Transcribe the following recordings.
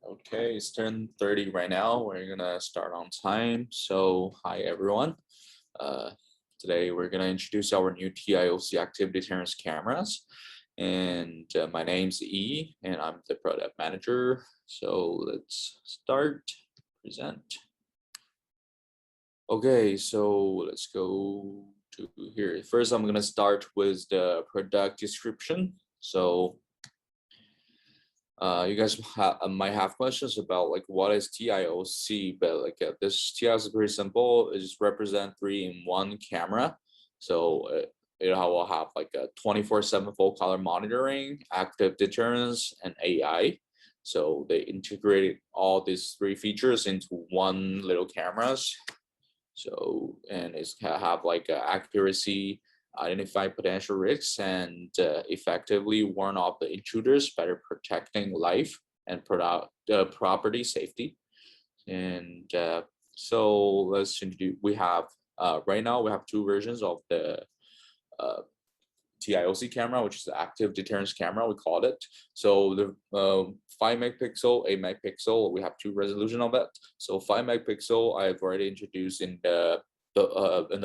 Okay, it's 10:30 right now. We're gonna start on time. So, hi everyone. Uh, Today we're gonna introduce our new TIOC active deterrence cameras. And my name's E, and I'm the product manager. So let's start. Present. Okay, so let's go to here. First, I'm gonna start with the product description. So you guys might have questions about like what is TIOC, but like this TIOC is pretty simple. It just represent 3-in-1 camera. So it will have like a 24/7 full color monitoring, active deterrence, and AI. So they integrated all these 3 features into one little cameras. So and it's have like accuracy, identify potential risks, and effectively warn off the intruders, better protecting life and property safety. And so let's introduce. We have right now we have 2 versions of the TIOC camera, which is the active deterrence camera, we called it. So the 5 megapixel, 8 megapixel, we have 2 resolution of it. So 5 megapixel, I've already introduced in the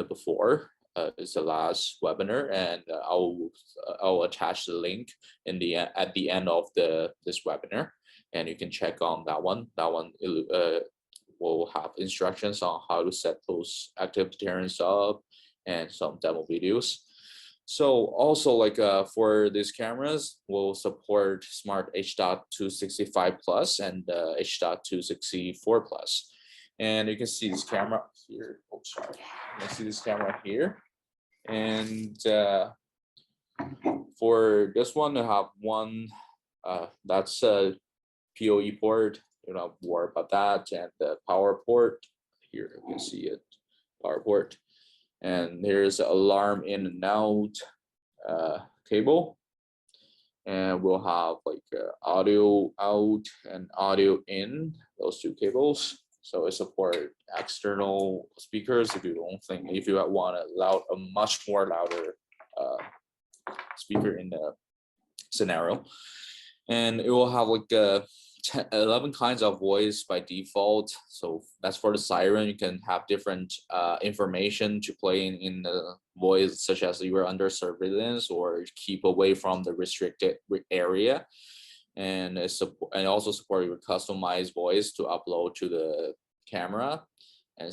before. It's the last webinar, and I'll attach the link in the at the end of this webinar, and you can check on that one. That one will have instructions on how to set those active deterrence up and some demo videos. So also like for these cameras, we'll support Smart H.265 Plus and H.264 Plus. And you can see this camera here. Oh, sorry. You can see this camera here. And for this one, I have one that's a PoE port. You don't have to worry about that. And the power port here, you can see it, power port. And there's an alarm in and out cable, and we'll have like audio out and audio in, those 2 cables. So it support external speakers if you want a much more louder speaker in the scenario. And it will have like 11 kinds of voice by default. So that's for the Siren. You can have different information to play in the voice, such as you are under surveillance or keep away from the restricted area. And also support your customized voice to upload to the camera. And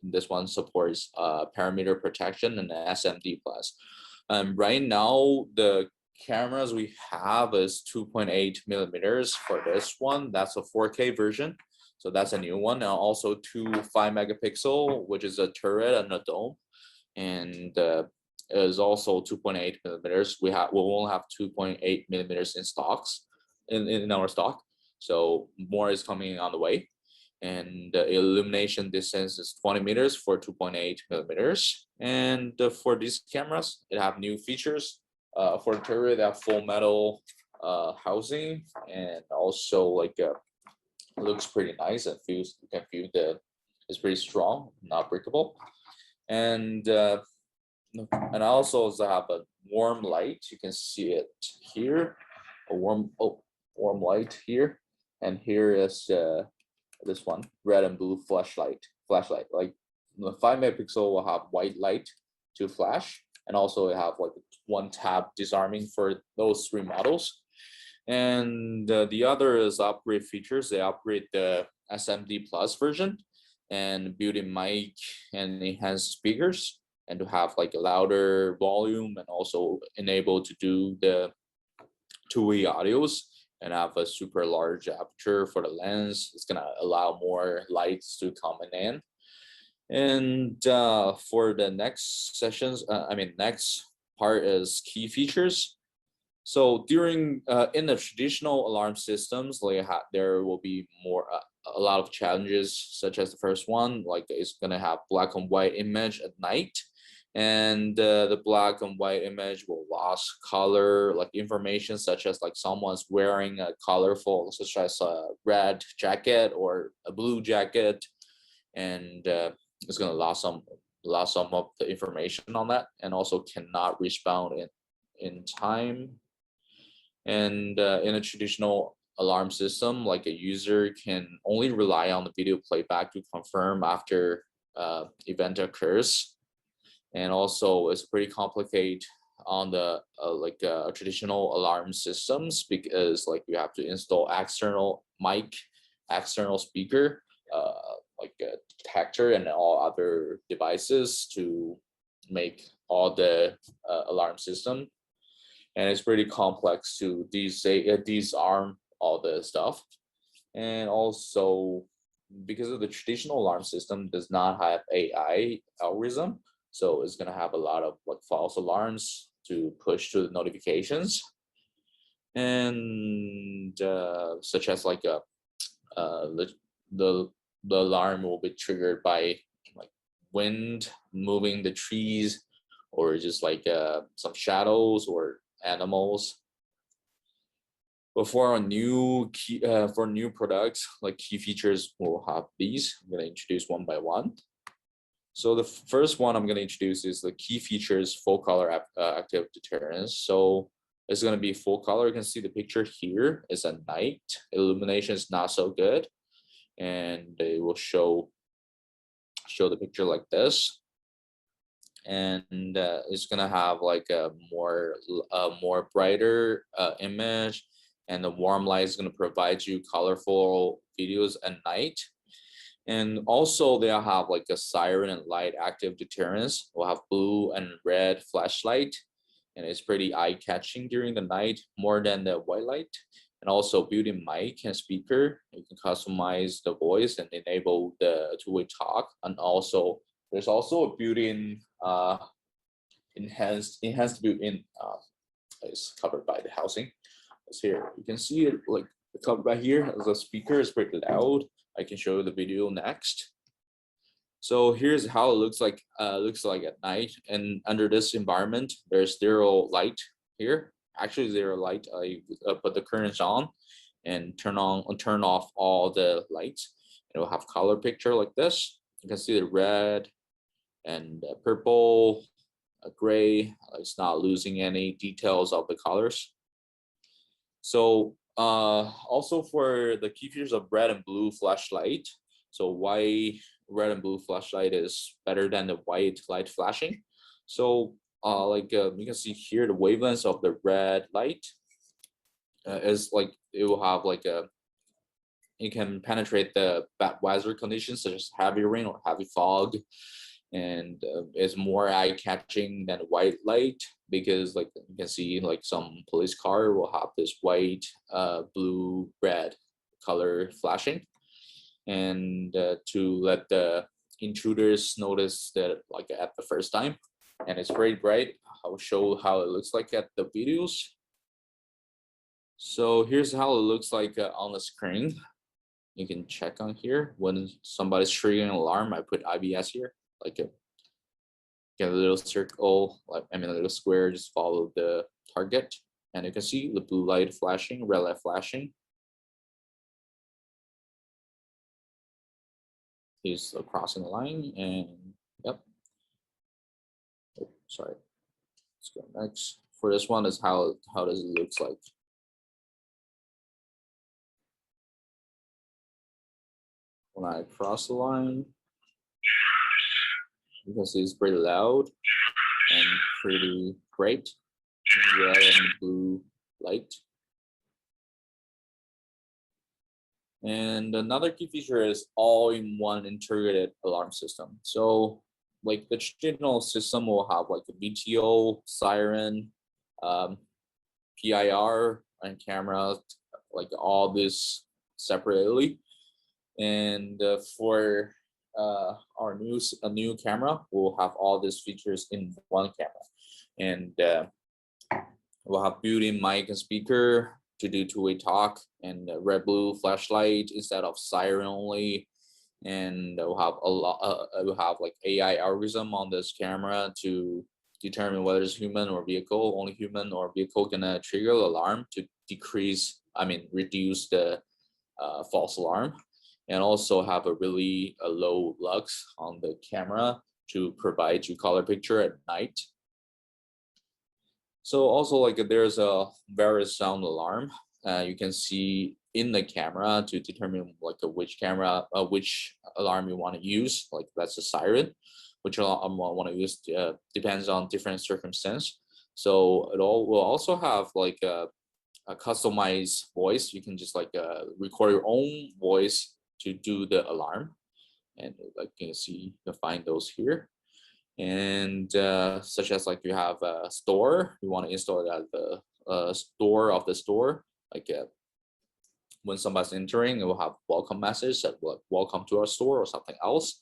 this one supports parameter protection and SMD plus. Right now the cameras we have is 2.8 millimeters for this one. That's a 4K version, so that's a new one. And also 2 5 megapixel, which is a turret and a dome, and is also 2.8 millimeters. We won't have 2.8 millimeters in our stock, so more is coming on the way. And the illumination distance is 20 meters for 2.8 millimeters. And for these cameras, it have new features. For the turret, they have full metal housing, and also like it looks pretty nice. You can feel it's pretty strong, not breakable. And also have a warm light. You can see it here, a warm light here, and here is this one, red and blue flashlight. Like the 5 megapixel will have white light to flash, and also have like 1 tab disarming for those 3 models. And the other is upgrade features. They upgrade the SMD plus version and built-in mic and enhanced speakers, and to have like a louder volume, and also enable to do the 2-way audios, and have a super large aperture for the lens. It's gonna allow more lights to come in. And for the next sessions, next part is key features. So during in the traditional alarm systems, there will be a lot of challenges, such as the first one, like it's gonna have black and white image at night, and the black and white image will lose color, like information such as like someone's wearing a colorful, such as a red jacket or a blue jacket, and it's going to lose some of the information on that, and also cannot respond in time. And in a traditional alarm system, like a user can only rely on the video playback to confirm after event occurs. And also it's pretty complicated on the traditional alarm systems, because like you have to install external mic, external speaker, like a detector and all other devices to make all the alarm system. And it's pretty complex to disarm all the stuff. And also because of the traditional alarm system does not have AI algorithm, so it's going to have a lot of like false alarms to push to the notifications, and such as like the alarm will be triggered by like wind moving the trees, or just like some shadows or animals. But for a new key, for new products, like key features will have these. I'm going to introduce one by one. So the first one I'm going to introduce is the key features full color active deterrence. So it's going to be full color. You can see the picture here is at night. Illumination is not so good, and it will show the picture like this. And it's going to have like a more brighter image. And the warm light is going to provide you colorful videos at night. And also they'll have like a siren and light active deterrence. We'll have blue and red flashlight, and it's pretty eye-catching during the night, more than the white light. And also built-in mic and speaker. You can customize the voice and enable the two-way talk. And also there's also a built-in enhanced built-in is covered by the housing. Here you can see it like covered right here. The speaker is pretty loud. I can show you the video next. So here's how it looks like at night. And under this environment, there's zero light here. Actually zero light. I put the curtains on and turn off all the lights. It will have color picture like this. You can see the red and purple, gray. It's not losing any details of the colors. So also for the key features of red and blue flashlight. So why red and blue flashlight is better than the white light flashing. So you can see here the wavelengths of the red light is like it will have like it can penetrate the bad weather conditions such as heavy rain or heavy fog, and is more eye-catching than white light, because like you can see like some police car will have this white, blue, red color flashing, and to let the intruders notice that like at the first time. And it's very bright. I'll show how it looks like at the videos. So here's how it looks like on the screen. You can check on here when somebody's triggering an alarm. I put IBS here, like get a little circle, like a little square, just follow the target, and you can see the blue light flashing, red light flashing. He's crossing the line, and yep. Oh, sorry. Let's go next. For this one is how does it looks like. When I cross the line, you can see it's pretty loud and pretty bright, red and blue light. And another key feature is all-in-one integrated alarm system. So like the traditional system will have like a BTO, siren, PIR, and camera, like all this separately. And for our new camera, we'll have all these features in one camera, and we'll have built-in mic and speaker to do two-way talk, and red blue flashlight instead of siren only, and we'll have we'll have like AI algorithm on this camera to determine whether it's human or vehicle. Only human or vehicle can trigger the alarm to reduce the false alarm. And also have a really low lux on the camera to provide you color picture at night. So also like there's a various sound alarm. You can see in the camera to determine like which alarm you want to use. Like that's a siren, which alarm I want to use depends on different circumstance. So it all will also have like a customized voice. You can just like record your own voice to do the alarm, and like you can see, you can find those here. And such as like you have a store, you want to install it at the store of the store, like when somebody's entering, it will have welcome message that like welcome to our store or something else.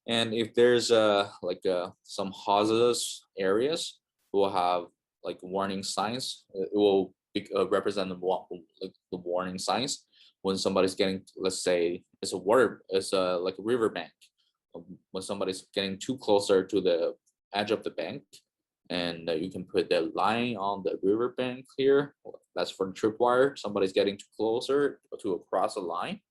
And if there's some hazardous areas, we'll have like warning signs. It will represent the warning signs when somebody's getting, let's say it's like a river bank. When somebody's getting too closer to the edge of the bank, and you can put the line on the river bank here. That's for the tripwire. Somebody's getting too closer to across the line.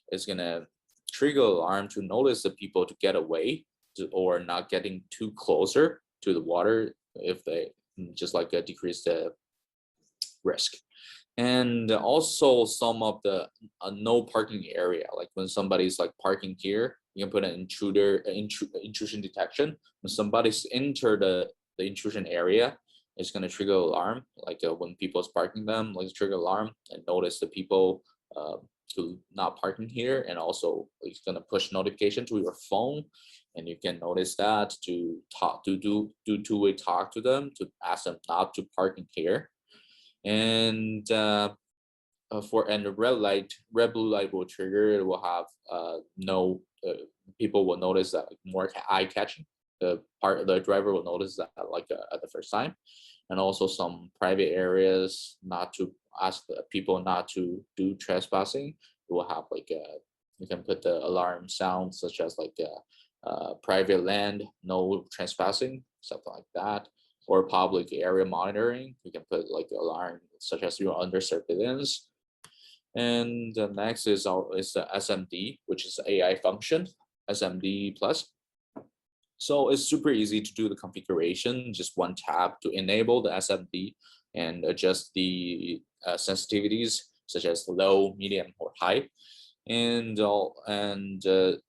It's gonna trigger alarm to notice the people to get away or not getting too closer to the water, if they just like decrease the risk. And also some of the no parking area, like when somebody's like parking here, you can put an intrusion detection. When somebody's enter the intrusion area, it's going to trigger alarm, like when people's parking them, like trigger alarm and notice the people to not parking here. And also it's going to push notification to your phone, and you can notice that to talk to do two-way talk to them to ask them not to parking here. And the red blue light will trigger. It will have no people will notice that more eye catching. The driver will notice that like at the first time. And also some private areas, not to ask the people not to do trespassing. It will have like you can put the alarm sound such as like private land, no trespassing, something like that. Or public area monitoring, you can put like alarm such as you're under surveillance. And the next is the SMD, which is AI function, SMD plus. So it's super easy to do the configuration, just one tab to enable the SMD and adjust the sensitivities such as low, medium, or high. And the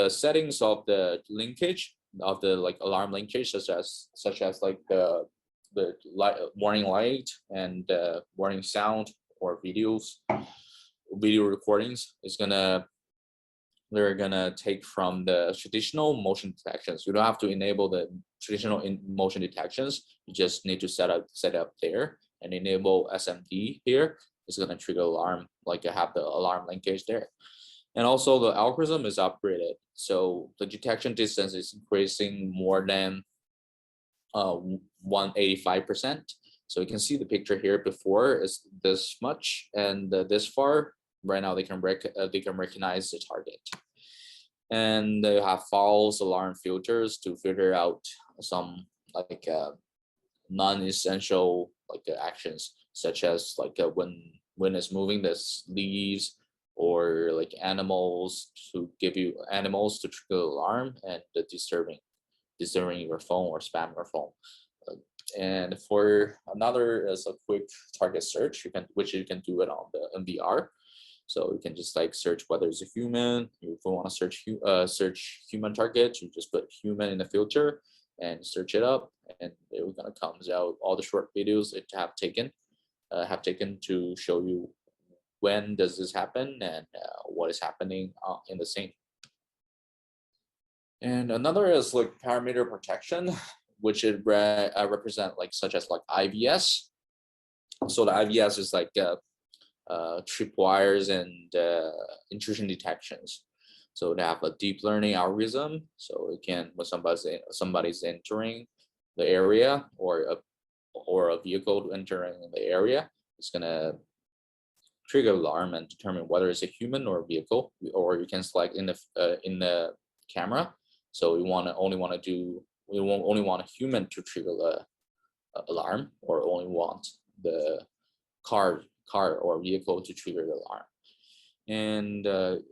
settings of the linkage of the like alarm linkage, such as like the warning light and warning sound or video recordings is they're gonna take from the traditional motion detections. You don't have to enable the traditional motion detections. You just need to set up there and enable SMD here. It's gonna trigger alarm, like you have the alarm linkage there. And also the algorithm is upgraded. So the detection distance is increasing more than 185%. So you can see the picture here before is this much, and this far. Right now they can recognize the target. And they have false alarm filters to filter out some like non-essential like actions, such as like when it's moving the leaves, or like animals to trigger alarm, and the disturbing your phone or spam your phone. And for another is a quick target search, which you can do it on the NVR. So you can just like search whether it's a human. If you want to search human targets, you just put human in the filter and search it up, and it gonna comes out all the short videos it have taken to show you when does this happen and what is happening in the scene. And another is like parameter protection, which it represent like such as like IVS. So the IVS is like tripwires and intrusion detections. So they have a deep learning algorithm. So it can, when somebody's entering the area, or a vehicle entering the area, it's gonna trigger alarm and determine whether it's a human or a vehicle. Or you can select in the camera. So we only want a human to trigger the alarm, or only want the car or vehicle to trigger the alarm. And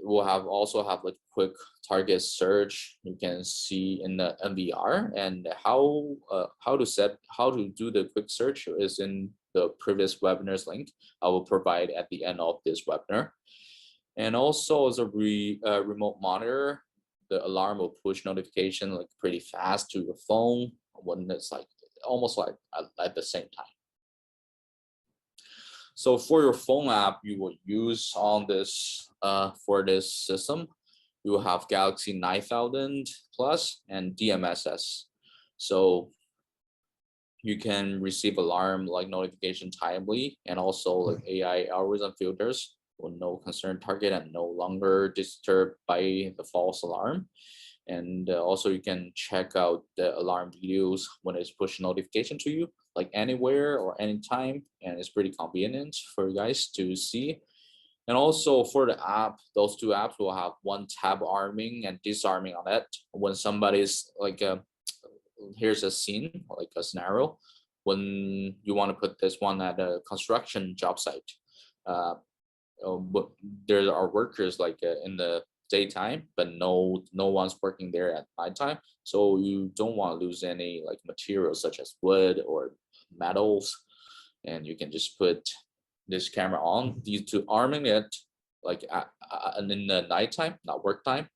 we'll also have like quick target search. You can see in the NVR, and how to do the quick search is in the previous webinar's link. I will provide at the end of this webinar. And also as a remote monitor, the alarm will push notification like pretty fast to your phone when it's like almost like at the same time. So for your phone app, you will use on this for this system, you will have Galaxy 9000 Plus and DMSS. So you can receive alarm like notification timely, and also like AI algorithm filters will no concern target and no longer disturbed by the false alarm. And also you can check out the alarm videos when it's push notification to you, like anywhere or anytime, and it's pretty convenient for you guys to see. And also for the app, those two apps will have one tab arming and disarming on it. When somebody's like here's a scene, like a scenario, when you want to put this one at a construction job site, but there are workers like in the daytime, but no one's working there at nighttime, so you don't want to lose any like materials such as wood or metals, and you can just put this camera on due to arming it like in the nighttime, not work time,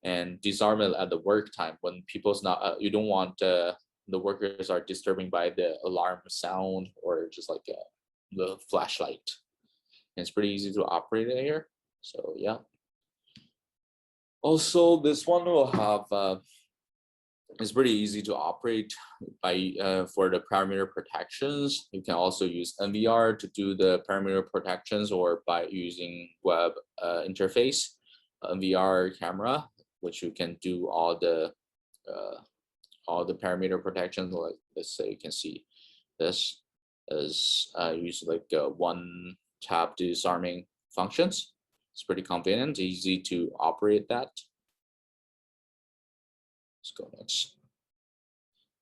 and disarm it at the work time when people's not you don't want the workers are disturbing by the alarm sound or just like the flashlight. And it's pretty easy to operate it here. So yeah. Also, this one will have it's pretty easy to operate by for the parameter protections. You can also use NVR to do the parameter protections, or by using web interface NVR camera, which you can do all the parameter protections. Like let's say you can see this is use like one tap disarming functions. It's pretty convenient, easy to operate that. Let's go next.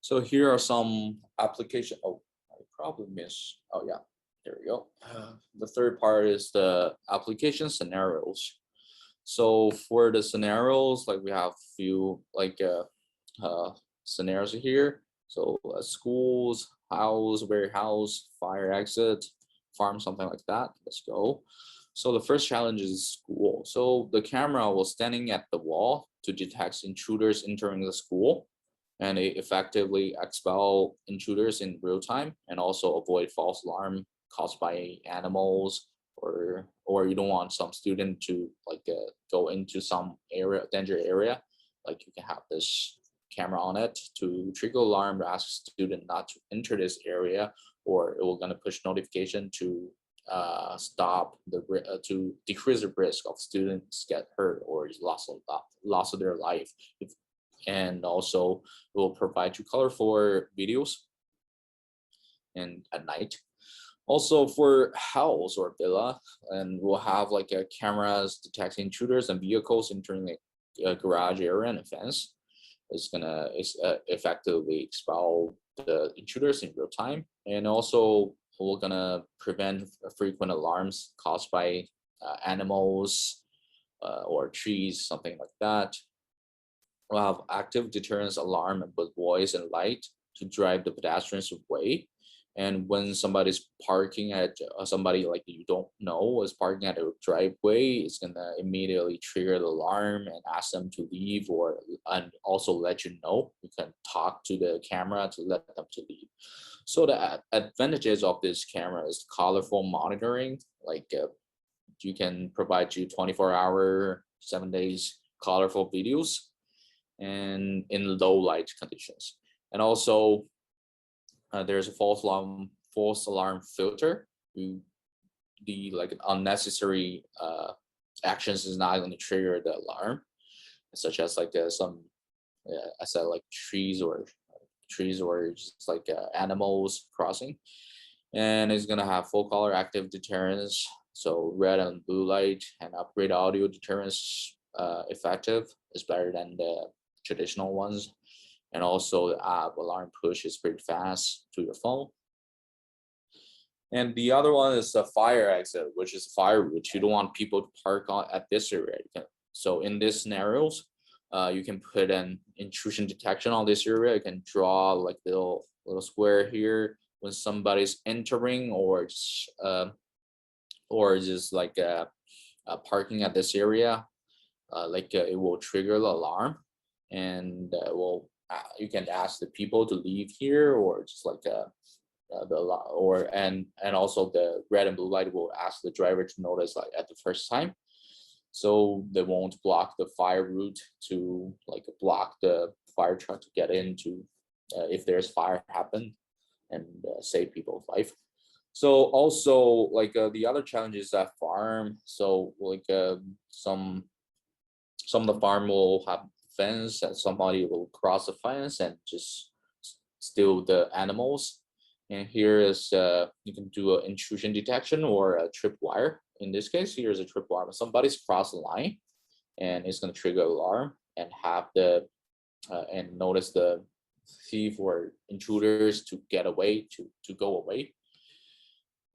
So here are some application. Oh, I probably missed. Oh yeah, there we go. The third part is the application scenarios. So for the scenarios, like we have few like scenarios here. So schools, house, warehouse, fire exit, farm, something like that. Let's go. So the first challenge is school. So the camera was standing at the wall to detect intruders entering the school, and it effectively expel intruders in real time, and also avoid false alarm caused by animals, or you don't want some student to like go into some area, danger area. Like you can have this camera on it to trigger alarm to ask student not to enter this area, or it will gonna push notification to stop the to decrease the risk of students get hurt or loss of their life. And also it will provide you colorful videos and at night. Also for house or villa, and we'll have like cameras detecting intruders and vehicles entering a garage area and a fence. It's gonna effectively expel the intruders in real time, and also we're gonna prevent frequent alarms caused by animals or trees, something like that. We'll have active deterrence alarm with voice and light to drive the pedestrians away. And when somebody's parking at somebody like you don't know is parking at a driveway, it's gonna immediately trigger the alarm and ask them to leave, and also let you know. You can talk to the camera to let them to leave. So the advantages of this camera is colorful monitoring. Like you can provide you 24-hour, 7 days colorful videos, and in low light conditions. And also there's a false alarm filter. The like unnecessary actions is not going to trigger the alarm, such as like some I said like trees or just like animals crossing. And it's gonna have full color active deterrence, so red and blue light, and upgrade audio deterrence effective is better than the traditional ones. And also the app alarm push is pretty fast to your phone. And the other one is the fire exit, which is fire route. You don't want people to park at this area. So in these scenarios, you can put an intrusion detection on this area. You can draw like little square here when somebody's entering or just like parking at this area, it will trigger the alarm, and you can ask the people to leave here, or just like and also the red and blue light will ask the driver to notice like at the first time, so they won't block the fire route to like block the fire truck to get into if there's fire happen, and save people's life. So also like the other challenges at farm, so like some of the farm will have fence and somebody will cross the fence and just steal the animals. And here is you can do an intrusion detection or a tripwire. In this case, here's a tripwire. When somebody's crossed the line, and it's going to trigger alarm and have the and notice the thief or intruders to get away, to go away.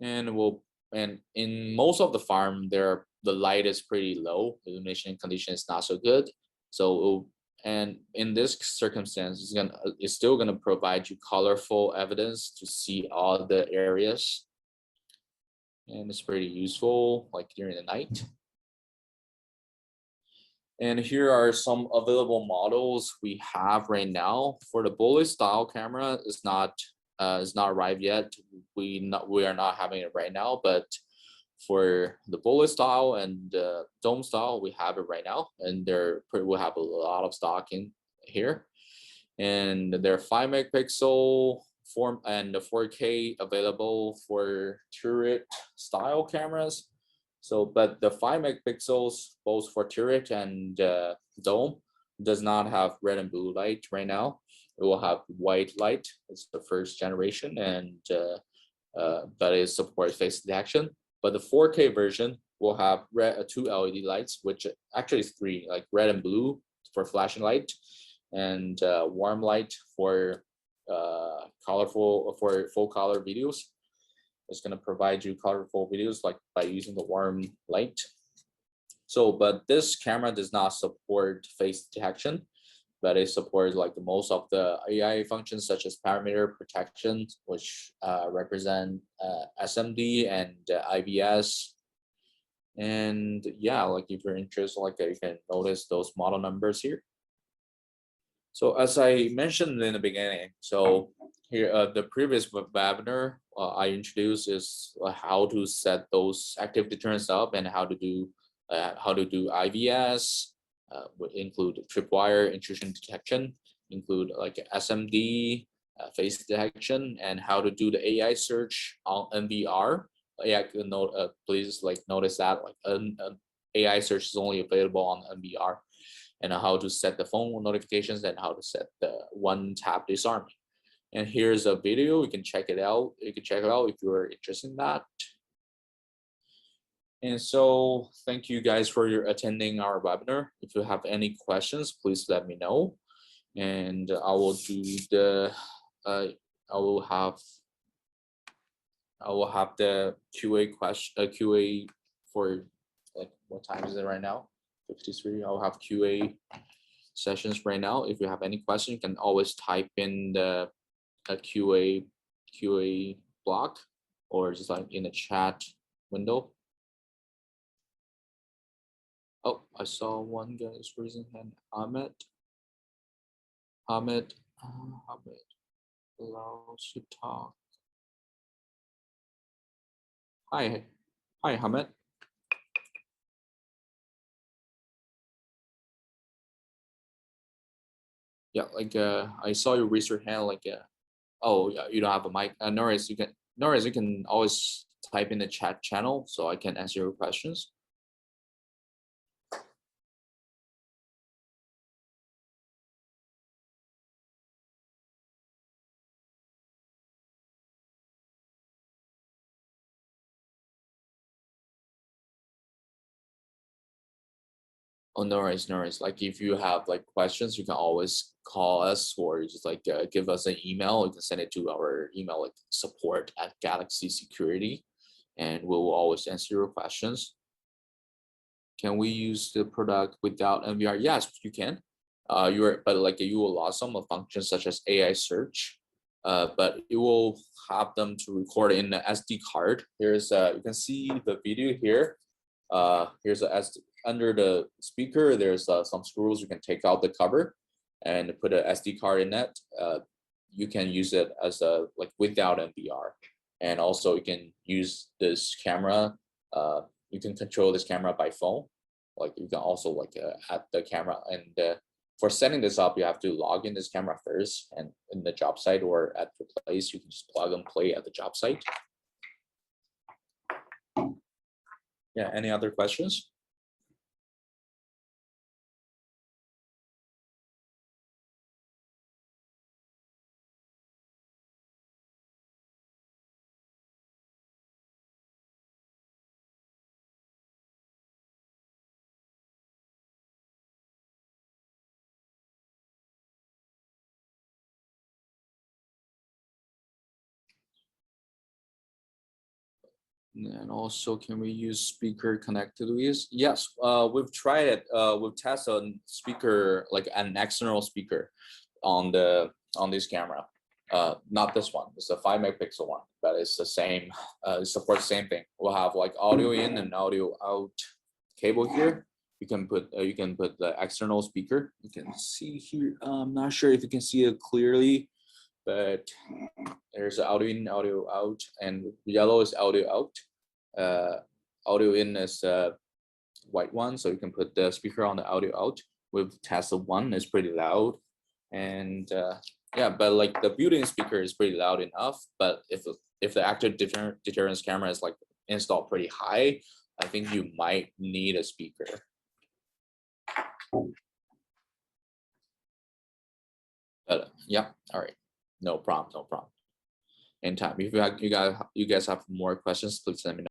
And in most of the farm, the light is pretty low. The illumination condition is not so good. So and in this circumstance, it's still gonna provide you colorful evidence to see all the areas, and it's pretty useful like during the night. And here are some available models we have right now. For the bullet style camera, it's not arrived yet. We are not having it right now, but for the bullet style and dome style, we have it right now, and we'll have a lot of stock in here. And they're 5 megapixel form and the 4K available for turret style cameras. So, but the 5 megapixels, both for turret and dome, does not have red and blue light right now. It will have white light. It's the first generation, and but it supports face detection. But the 4K version will have 2 LED lights, which actually is 3, like red and blue for flashing light, and warm light for full color videos. It's going to provide you colorful videos like by using the warm light. So, but this camera does not support face detection, but it supports like most of the AI functions such as parameter protection, which represent SMD and IBS. And yeah, like if you're interested, like you can notice those model numbers here. So as I mentioned in the beginning, so here the previous webinar I introduced is how to set those active deterrents up and how to do IVS, would include tripwire intrusion detection, include like SMD, face detection, and how to do the AI search on NVR. Yeah, please like notice that like AI search is only available on NVR, and how to set the phone notifications and how to set the one-tap disarming. And here's a video. You can check it out. You can check it out if you're interested in that. And so thank you guys for your attending our webinar. If you have any questions, please let me know. And I will do the I will have the QA for like what time is it right now? 53. I'll have QA sessions right now. If you have any question, you can always type in the QA block or just like in the chat window. Oh, I saw one guy's raising hand. Ahmed allows to talk. Hi, Ahmed. Yeah, like I saw you raise your hand. Like, oh yeah, you don't have a mic. Norris, you can always type in the chat channel so I can answer your questions. Oh, no worries. Like if you have like questions, you can always call us or just like give us an email. You can send it to our email, like support@Galaxy Security, and we will always answer your questions. Can we use the product without NVR? Yes, you can. But like you will lose some of functions such as AI search. but it will have them to record in the SD card. Here's you can see the video here. Here's a SD, under the speaker. There's some screws. You can take out the cover and put an SD card in it. You can use it as a like without NVR, and also you can use this camera. You can control this camera by phone. Like you can also like add the camera, and for setting this up, you have to log in this camera first, and in the job site or at the place, you can just plug and play at the job site. Yeah, any other questions? And also, can we use speaker connected with? Yes, we've tried it. We've tested a speaker, like an external speaker on this camera. Not this one. It's a 5 megapixel one, but it's the same. It supports the same thing. We'll have like audio in and audio out cable here. You can put the external speaker. You can see here. I'm not sure if you can see it clearly, but there's audio in, audio out, and yellow is audio out. Audio in is white one, so you can put the speaker on the audio out. We've tested one, it's pretty loud, and yeah, but like the built-in speaker is pretty loud enough. But if the active deterrence camera is like installed pretty high, I think you might need a speaker. But yeah, all right, no problem. Anytime. If you guys have more questions, please let me know.